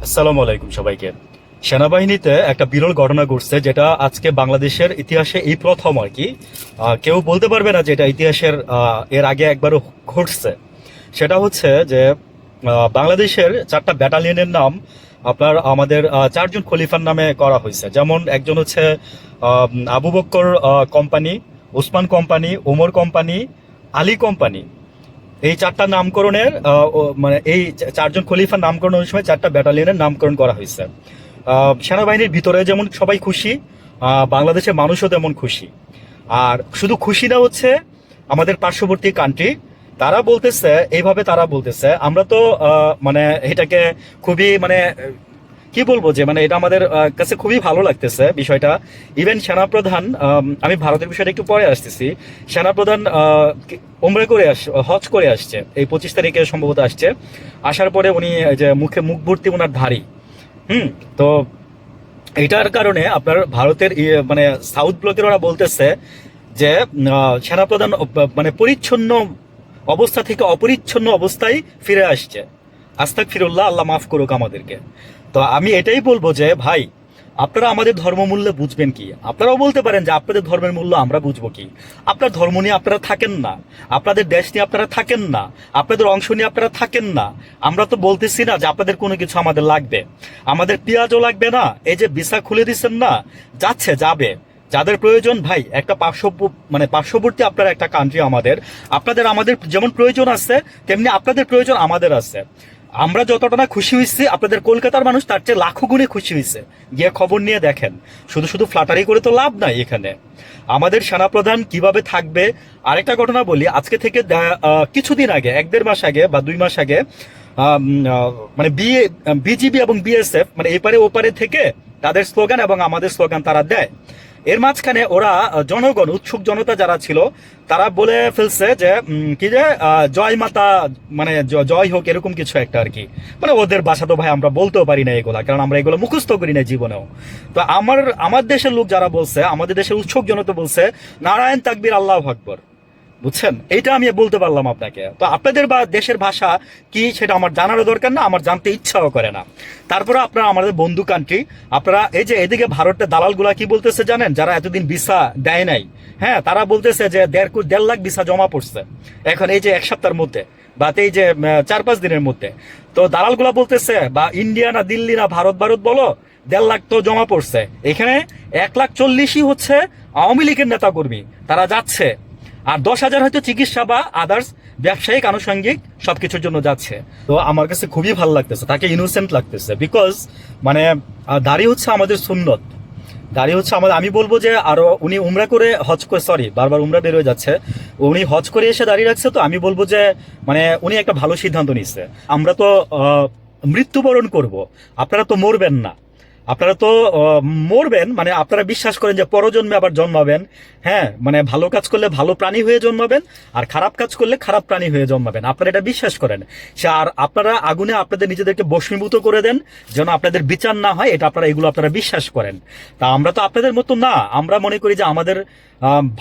আসসালামু আলাইকুম সবাইকে। সেনাবাহিনীতে একটা বিরল ঘটনা ঘটছে, যেটা আজকে বাংলাদেশের ইতিহাসে এই প্রথম আর কি। কেউ বলতে পারবে না যে এটা ইতিহাসের এর আগে একবারও ঘটছে। সেটা হচ্ছে যে বাংলাদেশের 4টা ব্যাটালিয়নের নাম আপনার আমাদের 4জন খলিফার নামে করা হয়েছে। যেমন একজন হচ্ছে Abu Bakkar company, Osman company, Omar company, Ali company. এই 4টা নামকরণের মানে এই 4জন খলিফার নামকরণের সময় 4টা ব্যাটালিয়নের নামকরণ করা হয়েছে। সেনাবাহিনীর ভিতরে যেমন সবাই খুশি, বাংলাদেশের মানুষও তেমন খুশি। আর শুধু খুশি না হচ্ছে আমাদের পার্শ্ববর্তী কান্ট্রি, তারা বলতেছে এইভাবে, তারা বলতেছে আমরা তো মানে এটাকে খুবই মানে কি বলবো যে মানে এটা আমাদের কাছে খুবই ভালো লাগতেছে বিষয়টা। ইভেন সেনাপ্রধান, আমি ভারতের বিষয়টা একটু পরে আসতেছি, সেনাপ্রধান ওমরা করে হজ করে আসছে, এই 25 তারিখে সম্ভবত আসছে। আসার পরে উনি যে মুখে মুখ ভর্তি ওনার ধারী। তো এটার কারণে আপনার ভারতের মানে সাউথ ব্লকের ওরা বলতেছে যে সেনাপ্রধান মানে পরিচ্ছন্ন অবস্থা থেকে অপরিচ্ছন্ন অবস্থায় ফিরে আসছে। আস্তাক ফিরুল্লাহ, আল্লাহ মাফ করুক আমাদেরকে। তো আমি এটাই বলবো যে ভাই, আপনারা আমাদের ধর্মমূল্য বুঝবেন কি? আপনারাও বলতে পারেন যে আপনাদের ধর্মের মূল্য আমরা বুঝবো কি? আপনার ধর্ম নিয়ে আপনারা থাকেন না, আপনাদের দেশ নিয়ে আপনারা থাকেন না, আপনাদের অংশ নিয়ে আপনারা থাকেন না। আমরা তো বলতেছি না যে আপনাদের কোনো কিছু আমাদের লাগবে, আমাদের পেঁয়াজও লাগবে না। এই যে ভিসা খুলে দিচ্ছেন না, যাচ্ছে যাবে যাদের প্রয়োজন। ভাই একটা মানে পার্শ্ববর্তী আপনার একটা কান্ট্রি আমাদের, আপনাদের আমাদের যেমন প্রয়োজন আছে তেমনি আপনাদের প্রয়োজন আমাদের আছে। আমরা যতটা না খুশি হয়েছি, আপনাদের কলকাতার মানুষ তার চেয়ে লাখো গুণে খুশি হয়েছে। গিয়ে খবর নিয়ে দেখেন। শুধু শুধু ফ্লাটারি করে তো লাভ নাই এখানে। আমাদের সেনাপ্রধান কিভাবে থাকবে। আরেকটা ঘটনা বলি, আজকে থেকে কিছুদিন আগে, 1-1.5 মাস আগে বা 2 মাস আগে মানে বিজিবি এবং বিএসএফ মানে এপারে ওপারে থেকে তাদের স্লোগান এবং আমাদের স্লোগান তারা দেয়। এর মাঝখানে ওরা জনগণ, উৎসুক জনতা যারা ছিল, তারা বলে ফেলছে যে কি যে জয় মাতা, মানে জয় হোক, এরকম কিছু একটা আর কি। মানে ওদের ভাষা তো ভাই আমরা বলতেও পারি না এগুলা, কারণ আমরা এগুলো মুখস্থ করি না জীবনেও। তো আমার দেশের লোক যারা বলছে, আমাদের দেশের উৎসুক জনতা বলছে নারায়ণ তাকবীর আল্লাহু আকবার। বুঝছেন? এইটা আমি বলতে পারলাম আপনাকে। তো আপনাদের বা দেশের ভাষা কি সেটা আমার জানারও দরকার না, আমার জানতে ইচ্ছাও করে না। তারপরে আপনারা আমাদের বন্ধু কান্ট্রি, আপনারা এই যে এদিকে ভারতের দালালগুলা কি বলতেছে জানেন? যারা এতদিন ভিসা দেয় নাই, হ্যাঁ, তারা বলতেছে যে 1.5 লাখ ভিসা জমা পড়ছে এখন এই যে 1 সপ্তাহের মধ্যে, বা এই যে 4-5 দিনের মধ্যে। তো দালালগুলা বলতেছে, বা ইন্ডিয়া না দিল্লি না ভারত ভারত বলো, 1.5 লাখ তো জমা পড়ছে। এখানে 1,40,000ই হচ্ছে আওয়ামী লীগের নেতা কর্মী, তারা যাচ্ছে। আর 10,000 হয়তো চিকিৎসা বা আদার্স ব্যবসায়িক আনুষঙ্গিক সবকিছুর জন্য যাচ্ছে। তো আমার কাছে খুবই ভালো লাগতেছে, তাকে ইনোসেন্ট লাগতেছে। বিকজ মানে দাড়ি হচ্ছে আমাদের সুন্নত, দাড়ি হচ্ছে আমাদের। আমি বলবো যে আরো উনি উমরা করে হজ করে, সরি বারবার উমরা বের হয়ে যাচ্ছে, উনি হজ করে এসে দাঁড়িয়ে রাখছে। তো আমি বলবো যে মানে উনি একটা ভালো সিদ্ধান্ত নিচ্ছে। আমরা তো মৃত্যুবরণ করব, আপনারা তো মরবেন না। আপনারা তো মরবেন, মানে আপনারা বিশ্বাস করেন যে পরজন্মে আবার জন্মাবেন। হ্যাঁ, মানে ভালো কাজ করলে ভালো প্রাণী হয়ে জন্মাবেন, আর খারাপ কাজ করলে খারাপ প্রাণী হয়ে জন্মাবেন। আপনারা এটা বিশ্বাস করেন। আর আপনারা আগুনে আপনাদের নিজেদেরকে বশীভূত করে দেন যেন আপনাদের বিচার না হয়, এটা এগুলো আপনারা বিশ্বাস করেন। তা আমরা তো আপনাদের মতো না। আমরা মনে করি যে আমাদের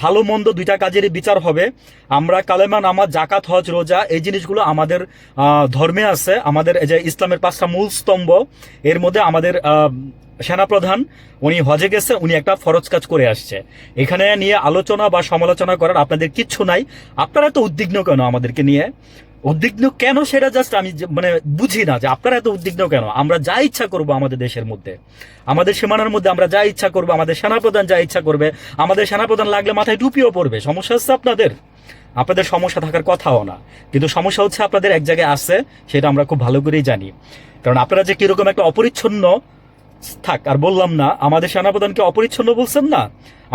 ভালো মন্দ দুইটা কাজেরই বিচার হবে। আমরা কালেমা, নামাজ, জাকাত, হজ, রোজা, এই জিনিসগুলো আমাদের ধর্মে আছে। আমাদের এই যে ইসলামের 5টা মূল স্তম্ভ, এর মধ্যে আমাদের সেনাপ্রধান উনি হজে গেছে, উনি একটা ফরজ কাজ করে আসছে। এখানে নিয়ে আলোচনা বা সমালোচনা করার আপনাদের কিচ্ছু নাই। আপনারা তো উদ্বিগ্ন কেন আমাদেরকে নিয়ে? উদ্বিগ্ন কেন সেটা জাস্ট আমি মানে বুঝি না, যে আপনারা এত উদ্বিগ্ন কেন? আমরা যা ইচ্ছা করব আমাদের দেশের মধ্যে, আমাদের সীমানার মধ্যে আমরা যা ইচ্ছা করব, আমাদের সেনাপ্রধান যা ইচ্ছা করবে। আমাদের সেনাপ্রধান লাগলে মাথায় টুপিও পড়বে। সমস্যা হচ্ছে আপনাদের, আপনাদের সমস্যা থাকার কথাও না। কিন্তু সমস্যা হচ্ছে আপনাদের এক জায়গায় আছে, সেটা আমরা খুব ভালো করেই জানি। কারণ আপনারা যে কিরকম একটা অপরিচ্ছন্ন, থাক আর বললাম না। আমাদের সেনাপ্রধানকে অপরিচ্ছন্ন বলছেন না,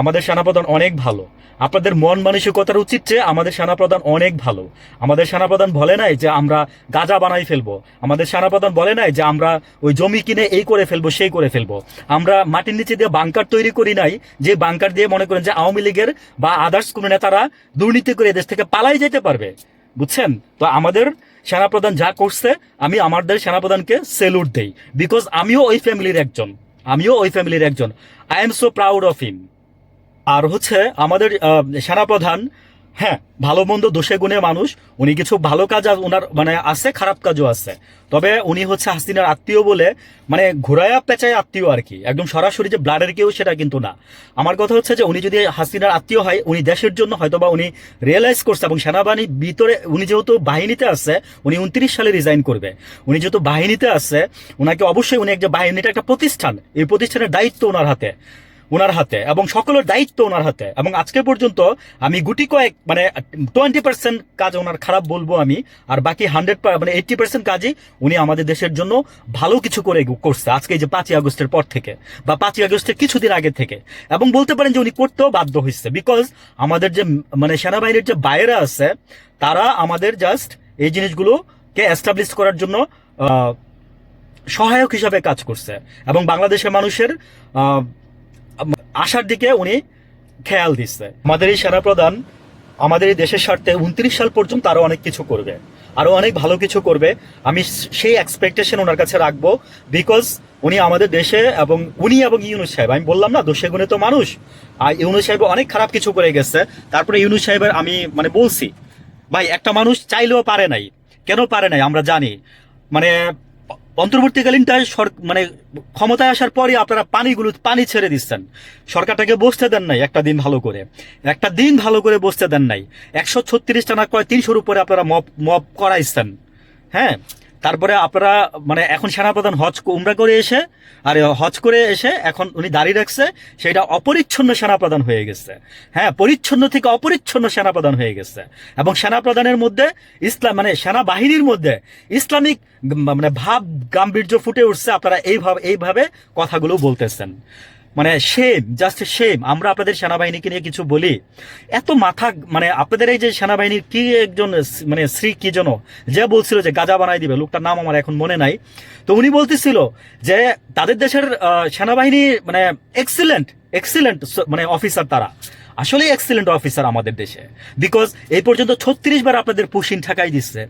আমাদের সেনাপ্রধান অনেক ভালো। আপনাদের মন মানসিকতার উচিত যে আমাদের সেনাপ্রধান অনেক ভালো। আমাদের সেনাপ্রধান বলে নাই যে আমরা গাঁজা বানাই ফেলবো, আমাদের সেনাপ্রধান বলে নাই যে আমরা ওই জমি কিনে এই করে ফেলবো সেই করে ফেলবো। আমরা মাটির নিচে দিয়ে বাংকার তৈরি করি নাই, যে বাংকার দিয়ে মনে করেন যে আওয়ামী লীগের বা আদার্স কোনো নেতারা দুর্নীতি করে দেশ থেকে পালাই যেতে পারবে। বুঝছেন? তো আমাদের সেনাপ্রধান যা করছে, আমি আমাদের সেনাপ্রধানকে সেলুট দেই। বিকজ আমিও ওই ফ্যামিলির একজন, I am so proud of him. আর হচ্ছে আমাদের সেনাপ্রধান হ্যাঁ, ভালো মন্দ দোষে গুণে মানুষ, উনি কিছু ভালো কাজ ওনার মানে আছে, খারাপ কাজও আছে। তবে উনি হচ্ছে হাসিনার আত্মীয় বলে মানে ঘোরায়া পেঁচায় আত্মীয় আর কি, একদম সরাসরি যে ব্লাডের কেউ সেটা কিন্তু না। আমার কথা হচ্ছে যে উনি যদি হাসিনার আত্মীয় হয়, উনি দেশের জন্য হয়তোবা উনি রিয়েলাইজ করছে, এবং সেনাবাহিনীর ভিতরে উনি যেহেতু বাহিনীতে আছে, উনি 29 সালে রিজাইন করবে, উনি যেহেতু বাহিনীতে আছে, ওনাকে অবশ্যই উনি একটা বাহিনীটা একটা প্রতিষ্ঠান, এই প্রতিষ্ঠানের দায়িত্ব ওনার হাতে এবং সকলের দায়িত্ব ওনার হাতে। এবং আজকে পর্যন্ত আমি গুটি কয়েক মানে 20% কাজ ওনার খারাপ বলবো আমি, আর বাকি 80% কাজই উনি আমাদের দেশের জন্য ভালো কিছু করছে আজকে এই যে 5ই আগস্টের পর থেকে, বা 5ই আগস্টের কিছুদিন আগে থেকে। এবং বলতে পারেন যে উনি করতেও বাধ্য হয়েছে, বিকজ আমাদের যে মানে সেনাবাহিনীর যে বাইরে আছে, তারা আমাদের জাস্ট এই জিনিসগুলোকে এস্টাবলিশ করার জন্য সহায়ক হিসাবে কাজ করছে, এবং বাংলাদেশের মানুষের আশার দিকে উনি খেয়াল দিচ্ছে। আমাদের এই সেনাপ্রধান আমাদের এই দেশের স্বার্থে 29 সাল পর্যন্ত আরো অনেক কিছু করবে, আরো অনেক ভালো কিছু করবে। আমি সেই এক্সপেকটেশন ওনার কাছে রাখবো, বিকজ উনি আমাদের দেশে এবং উনি এবং ইউনূস সাহেব, আমি বললাম না দোষে গুণে তো মানুষ, আর ইউনূস সাহেব অনেক খারাপ কিছু করে গেছে। তারপরে ইউনূস সাহেবের আমি মানে বলছি ভাই, একটা মানুষ চাইলেও পারে নাই। কেন পারে নাই আমরা জানি, মানে অন্তর্বর্তীকালীন মানে ক্ষমতায় আসার পরই আপনারা পানি ছেড়ে দিচ্ছেন, সরকারটাকে বসতে দেন নাই একটা দিন ভালো করে বসতে দেন নাই। 136টা না কয় 300-র উপরে আপনারা মব করাইছেন। হ্যাঁ, তারপরে আপনারা মানে এখন সেনাপ্রধান উমরা করে এসে, আর হজ করে এসে এখন উনি দাঁড়িয়ে রাখছে, সেটা অপরিচ্ছন্ন সেনাপ্রধান হয়ে গেছে। হ্যাঁ, পরিচ্ছন্ন থেকে অপরিচ্ছন্ন সেনাপ্রধান হয়ে গেছে। এবং সেনাপ্রধানের মধ্যে মানে সেনাবাহিনীর মধ্যে ইসলামিক মানে ভাব গাম্ভীর্য ফুটে উঠছে। আপনারা এইভাবে কথাগুলো বলতেছেন, মানে শেম, জাস্ট শেম। আমরা আপনাদের সেনাবাহিনীকে নিয়ে কিছু বলি, এত মাথা মানে আপনাদের এই যে সেনাবাহিনীর কি একজন মানে শ্রী কি যেন যে বলছিল যে গাজা বানাই দিবে, লোকটার নাম আমার এখন মনে নাই। তো উনি বলতেছিল যে তাদের দেশের সেনাবাহিনী মানে এক্সিলেন্ট মানে অফিসার, তারা আসলে এক্সিলেন্ট অফিসার আমাদের দেশে, বিকজ এই পর্যন্ত 36 বার আপনাদের পুশিন ঠাকাই দিচ্ছে।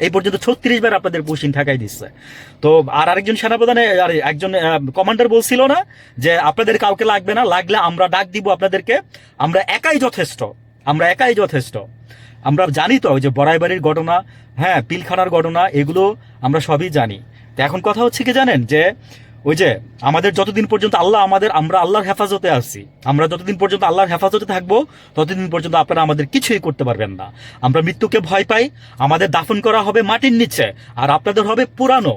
এই পর্যন্ত 36 বার আপনাদের পুশিন ঠাকাই দিচ্ছে। তো আর আরেকজন সেনাপ্রধানে আর একজন কমান্ডার বলছিল না যে আপনাদের কাউকে লাগবে না, লাগলে আমরা ডাক দিব আপনাদেরকে, আমরা একাই যথেষ্ট। আমরা জানি তো ওই যে বড়াইবাড়ির ঘটনা, হ্যাঁ পিলখানার ঘটনা, এগুলো আমরা সবই জানি। তো এখন কথা হচ্ছে কি জানেন, যে ওই যে আমাদের যতদিন পর্যন্ত আমরা আল্লাহর হেফাজতে আছি, আমরা যতদিন পর্যন্ত আল্লাহর হেফাজতে থাকবো, ততদিন পর্যন্ত আপনারা আমাদের কিছুই করতে পারবেন না। আমরা মৃত্যুকে ভয় পাই, আমাদের দাফন করা হবে মাটির নিচে, আর আপনাদের হবে পুরানো।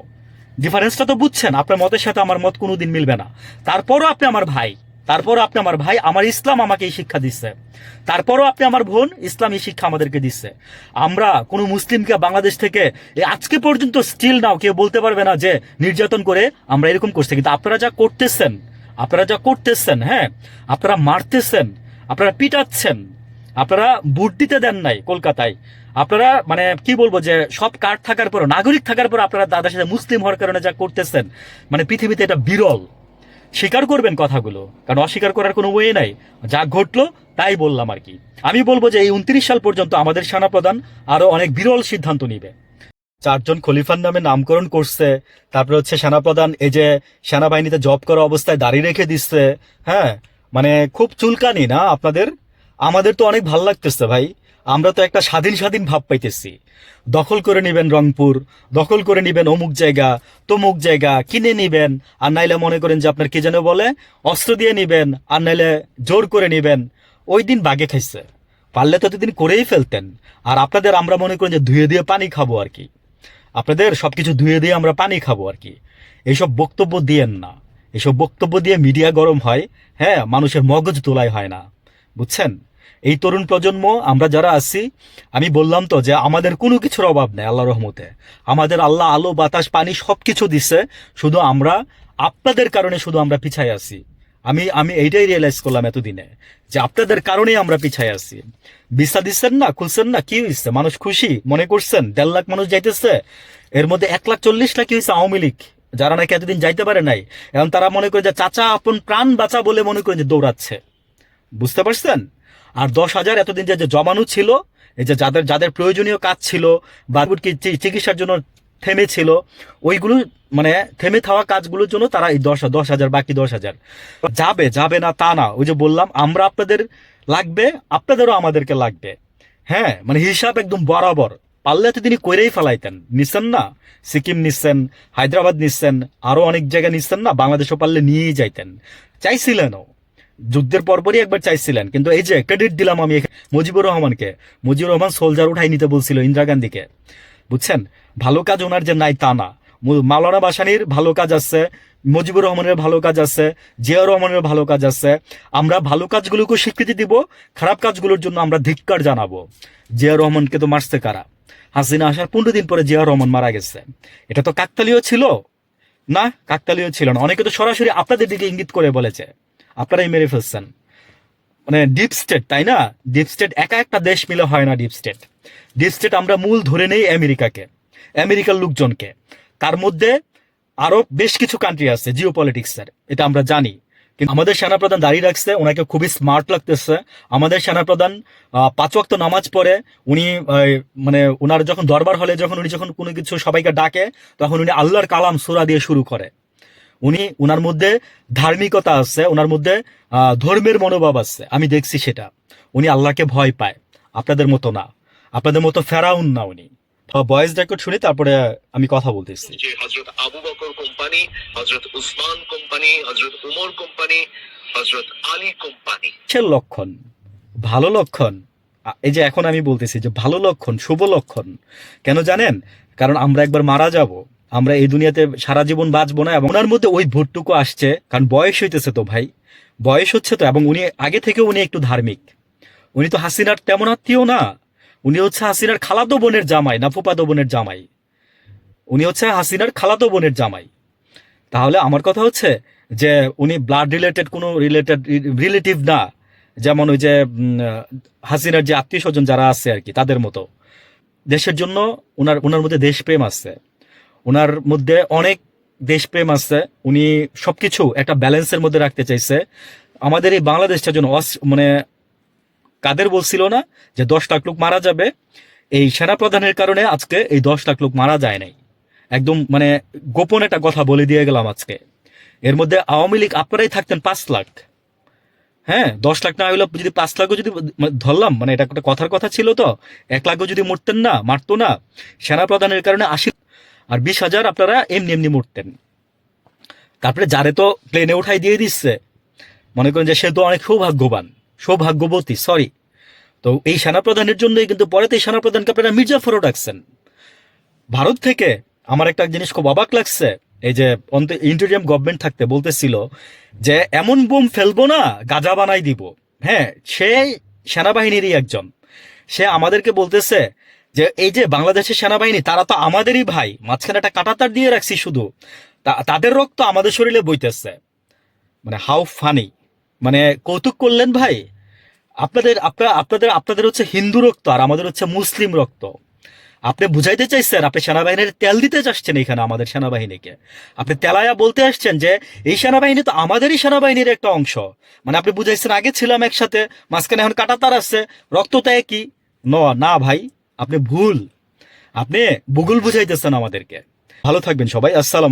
ডিফারেন্সটা তো বুঝছেন, আপনার মতের সাথে আমার মত কোনোদিন মিলবে না। তারপরও আপনি আমার ভাই, আমার ইসলাম আমাকে এই শিক্ষা দিচ্ছে। তারপরও আপনি আমার বোন, ইসলাম এই শিক্ষা আমাদেরকে দিচ্ছে। আমরা কোনো মুসলিমকে বাংলাদেশ থেকে আজকে পর্যন্ত স্টিল নাও কেউ বলতে পারবে না যে নির্যাতন করে আমরা এরকম করছি। কিন্তু আপনারা যা করতেছেন, হ্যাঁ, আপনারা মারতেছেন, আপনারা পিটাচ্ছেন, আপনারা ভোট দিতে দেন নাই কলকাতায়, আপনারা মানে কি বলবো যে সব কার্ড থাকার পর, নাগরিক থাকার পর আপনারা দাদার সাথে মুসলিম হওয়ার কারণে যা করতেছেন, মানে পৃথিবীতে এটা বিরল। স্বীকার করবেন কথাগুলো, কারণ অস্বীকার করার কোনো ওয়ে নাই। যা ঘটলো তাই বললাম আর কি। আমি বলবো যে এই 29 সাল পর্যন্ত আমাদের সেনাপ্রধান আরো অনেক বিরল সিদ্ধান্ত নিবে। 4 জন খলিফার নামে নামকরণ করছে, তারপরে হচ্ছে সেনাপ্রধান এই যে সেনাবাহিনীতে জব করা অবস্থায় দাঁড়িয়ে রেখে দিচ্ছে। হ্যাঁ, মানে খুব চুলকানি না আপনাদের? আমাদের তো অনেক ভাল লাগতেছে ভাই, আমরা তো একটা স্বাধীন ভাব পাইতেছি। দখল করে নিবেন রংপুর, দখল করে নিবেন অমুক জায়গা, তমুক জায়গা কিনে নিবেন, আর নাইলে মনে করেন যে আপনার কি যেন বলে অস্ত্র দিয়ে নিবেন, আর নাইলে জোর করে নিবেন। ওই দিন বাগে খাইছে, পারলে তো এতদিন করেই ফেলতেন। আর আপনাদের আমরা মনে করেন যে ধুয়ে দিয়ে পানি খাবো আর কি, আপনাদের সবকিছু ধুয়ে দিয়ে আমরা পানি খাবো আর কি। এইসব বক্তব্য দিয়েন না, এইসব বক্তব্য দিয়ে মিডিয়া গরম হয়, হ্যাঁ, মানুষের মগজ তোলাই হয় না, বুঝছেন? এই তরুণ প্রজন্ম আমরা যারা আছি, আমি বললাম তো যে আমাদের কোনো কিছুর অভাব নেই আল্লাহ রহমতে। আমাদের আল্লাহ আলো বাতাস পানি সবকিছু দিচ্ছে, শুধু আমরা আপনাদের কারণে শুধু আমরা পিছায় আছি। আমি এইটাই রিয়েলাইজ করলাম এতদিনে, যে আপনাদের কারণেই আমরা পিছায় আছি। ভিসা দিচ্ছেন না, খুলছেন না, কি হয়েছে? মানুষ খুশি মনে করছেন? 1.5 লাখ মানুষ যাইতেছে, এর মধ্যে 1,40,00,000 কি হয়েছে আওয়ামী লীগ, যারা নাকি এতদিন যাইতে পারে নাই। এখন তারা মনে করে যে চাচা আপন প্রাণ বাঁচা বলে মনে করেন যে দৌড়াচ্ছে, বুঝতে পারছেন? আর 10,000 এতদিন যে জমানো ছিল, এই যে যাদের প্রয়োজনীয় কাজ ছিল বা চিকিৎসার জন্য থেমেছিল, ওইগুলো মানে থেমে থাওয়া কাজগুলোর জন্য তারা এই 10,000 বাকি 10,000 যাবে যাবে না তা না। ওই যে বললাম আমরা আপনাদের লাগবে, আপনাদেরও আমাদেরকে লাগবে। হ্যাঁ, মানে হিসাব একদম বরাবর। পারলে তো তিনি কইরেই ফেলাইতেন, নিচ্ছেন না? সিকিম নিচ্ছেন, হায়দ্রাবাদ নিচ্ছেন, আরো অনেক জায়গায় নিচ্ছেন না, বাংলাদেশও পারলে নিয়েই যাইতেন, চাইছিলেনও। যুদ্ধের পরপরই একবার চাইছিলেন, কিন্তু এই যে ক্রেডিট দিলাম আমি মুজিবুর রহমানকে, মুজিবুর রহমান সোলজার উঠাই নিতে বলছিল ইন্দিরা গান্ধীকে, বুঝছেন? ভালো কাজ ওনার যে নাই তা না, মাওলানা ভাসানীর ভালো কাজ আছে, মুজিবুর রহমানের ভালো কাজ আছে, জিয়া রহমানের ভালো কাজ আছে। আমরা ভালো কাজগুলোকে স্বীকৃতি দিব, খারাপ কাজগুলোর জন্য আমরা ধিক্কার জানাবো। জিয়া রহমানকে তো মারছে কারা? হাসিনা আসার 15 দিন পরে জিয়া রহমান মারা গেছে। এটা তো কাকতালীয় ছিল না? কাকতালীয় ছিল না। অনেকে তো সরাসরি আপনাদের দিকে ইঙ্গিত করে বলেছে, আপনারাই মেরে ফেলছেন। মানে ডিপ স্টেট, তাই না? ডিপ স্টেট একা একটা দেশ মিলে হয় না। ডিপ স্টেট, ডিপ স্টেট আমরা মূল ধরে নেই আমেরিকাকে, আমেরিকার লোকজনকে। তার মধ্যে আরো বেশ কিছু কান্ট্রি আছে জিও পলিটিক্সের, এটা আমরা জানি। কিন্তু আমাদের সেনাপ্রধান দাঁড়িয়ে রাখছে, ওনাকে খুবই স্মার্ট লাগতেছে। আমাদের সেনাপ্রধান 5 ওয়াক্ত নামাজ পড়ে। উনি মানে ওনার যখন দরবার হলে যখন উনি যখন কোনো কিছু সবাইকে ডাকে, তখন উনি আল্লাহর কালাম সূরা দিয়ে শুরু করে। উনি ওনার মধ্যে ধার্মিকতা আছে, ওনার মধ্যে ধর্মের মনোভাব আছে, আমি দেখছি সেটা। উনি আল্লাহকে ভয় পায়, আপনাদের মতো না, আপনাদের মতো ফেরাউন না উনি। ভয়েস রেকর্ড শুনি, তারপরে আমি কথা বলতেছি। যে হযরত আবু বকর কোম্পানি, হযরত উসমান কোম্পানি, হযরত উমর কোম্পানি, হযরত আলী কোম্পানি কিসের লক্ষণ? ভালো লক্ষণ। এই যে এখন আমি বলতেছি যে ভালো লক্ষণ, শুভ লক্ষণ। কেন জানেন? কারণ আমরা একবার মারা যাব, আমরা এই দুনিয়াতে সারা জীবন বাঁচবো না। এবং ওনার মধ্যে ওই ভোটটুকু আসছে, কারণ বয়স হইতেছে তো ভাই, বয়স হচ্ছে তো। এবং উনি আগে থেকে উনি একটু ধার্মিক। উনি তো হাসিনার তেমন আত্মীয় না, উনি হচ্ছে হাসিনার খালাতো বোনের জামাই না ফুফাতো বোনের জামাই। উনি হচ্ছে হাসিনার খালাতো বোনের জামাই। তাহলে আমার কথা হচ্ছে যে উনি ব্লাড রিলেটেড কোনো রিলেটিভ না। যেমন ওই যে হাসিনার যে আত্মীয় স্বজন যারা আছে আর কি, তাদের মতো। দেশের জন্য ওনার মধ্যে দেশপ্রেম আছে, ওনার মধ্যে অনেক দেশপ্রেম আছে। উনি সবকিছু একটা ব্যালেন্সের মধ্যে রাখতে চাইছে। আমাদের এই বাংলাদেশটার জন্য মানে কাদের বলছিল না যে 10 লাখ লোক মারা যাবে? এই সেনাপ্রধানের কারণে আজকে এই 10 লাখ লোক মারা যায় নাই। একদম মানে গোপন একটা কথা বলে দিয়ে গেলাম আজকে। এর মধ্যে আওয়ামী লীগ আপনারাই থাকতেন 5 লাখ। হ্যাঁ, 10 লাখ না হইলে যদি 5 লাখও যদি ধরলাম, মানে এটা একটা কথার কথা ছিল তো, 1 লাখও যদি মরতেন না, মারতো না সেনাপ্রধানের কারণে 80, আর 20,000 আপনারা এমনি এমনি মরতেন। তারপরে যারে তো প্লেনে উঠাই দিয়ে দিচ্ছে, মনে করেন যে সে তো অনেক সৌভাগ্যবান, সৌভাগ্যবতী, সরি। তো এই সেনাপ্রধানের জন্যই কিন্তু পরে তো এই সেনাপ্রধানকে আপনারা মির্জাফরও ডাকছেন ভারত থেকে। আমার একটা জিনিস খুব অবাক লাগছে, এই যে ইন্টেরিয়াম গভর্নমেন্ট থাকতে বলতেছিল যে এমন বোম ফেলবো না গাজা বানাই দিব। হ্যাঁ, সে সেনাবাহিনীরই একজন, সে আমাদেরকে বলতেছে যে এই যে বাংলাদেশের সেনাবাহিনী তারা তো আমাদেরই ভাই, মাঝখানে একটা কাঁটাতার দিয়ে রাখছি শুধু, তাদের রক্ত আমাদের শরীরে বইতেছে। মানে হাউ ফানি, মানে কৌতুক করলেন ভাই। আপনাদের হচ্ছে হিন্দু রক্ত আর আমাদের হচ্ছে মুসলিম রক্ত। আপনি বুঝাইতে চাইছেন আপনি সেনাবাহিনীর তেল দিতে চাচ্ছেন এখানে আমাদের সেনাবাহিনীকে। আপনি তেলায়া বলতে আসছেন যে এই সেনাবাহিনী তো আমাদেরই সেনাবাহিনীর একটা অংশ। মানে আপনি বুঝাইছেন আগে ছিলাম একসাথে, মাঝখানে এখন কাটাতার আছে, রক্ত তো একই। না ভাই, আপনি ভুল, আপনি ভূগোল বুঝাইতেছেন আমাদেরকে। ভালো থাকবেন সবাই, আসসালাম।